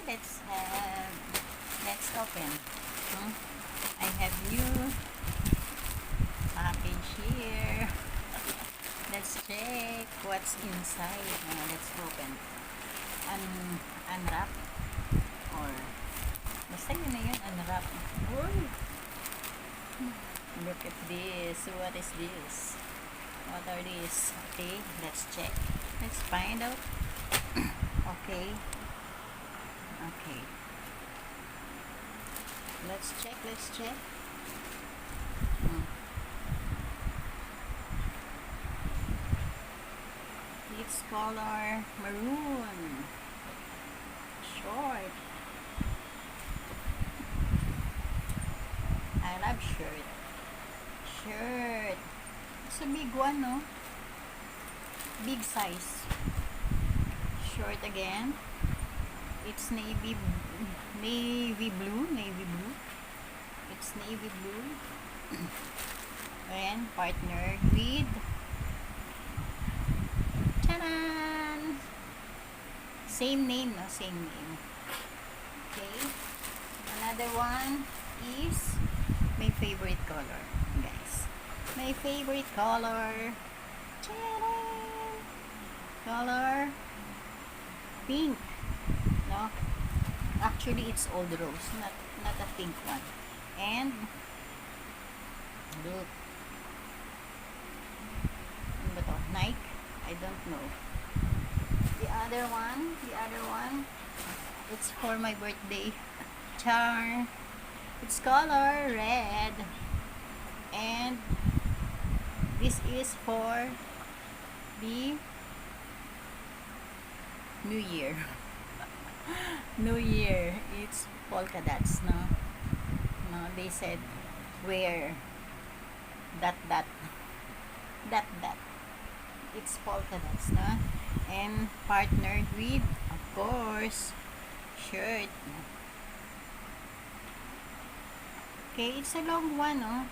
let's open. I have new package here. Let's check what's inside. Let's open. Unwrap or basta yun na yun, unwrap. Look at this. What is this? What are these? Okay, let's check. Let's find out. Okay. Let's check. It's color maroon. Short. I love shirt. It's a big one, no? Big size. Short again. It's navy blue. It's navy blue. And partnered with Tanan! Same name, no? Same name. Okay. Another one is my favorite color, guys. My favorite color. Tanan! Color pink. No? Actually, it's old rose, not a pink one. And look. Ano ba to? Nike? I don't know. The other one, it's for my birthday. Char. It's color red. And this is for the New Year. New Year. It's polka dots, no? No, they said wear dot. It's polka dots, no? And partnered with, of course, shirt. Okay, it's a long one, no?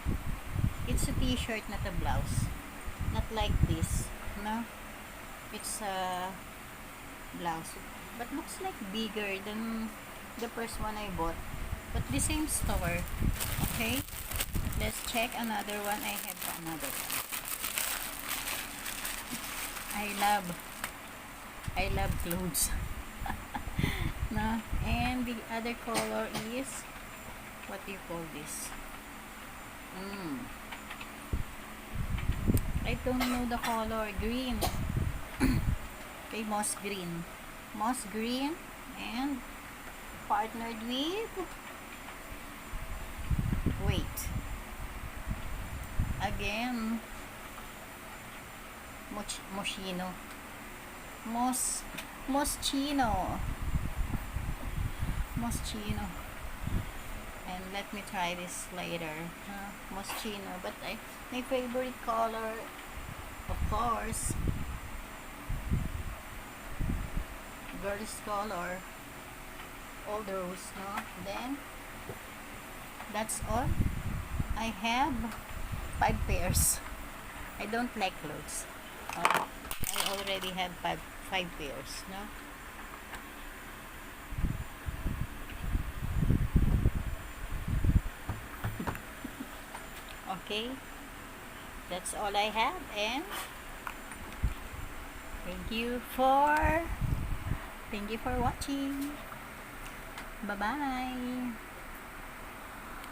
It's a t-shirt, not a blouse. Not like this, no? It's a blouse, but looks like bigger than the first one I bought, but the same store. Okay, let's check another one. I have another one. I love clothes. No, and the other color is, what do you call this? I don't know the color. Green. Okay, moss green, and partnered with, wait, again, Moschino. And let me try this later. Moschino, but my favorite color, of course, girl's color, old rose, no? Then that's all. I have 5 pairs. I don't like clothes. I already have 5 pairs, no? Okay, that's all I have, and thank you for watching. Bye bye.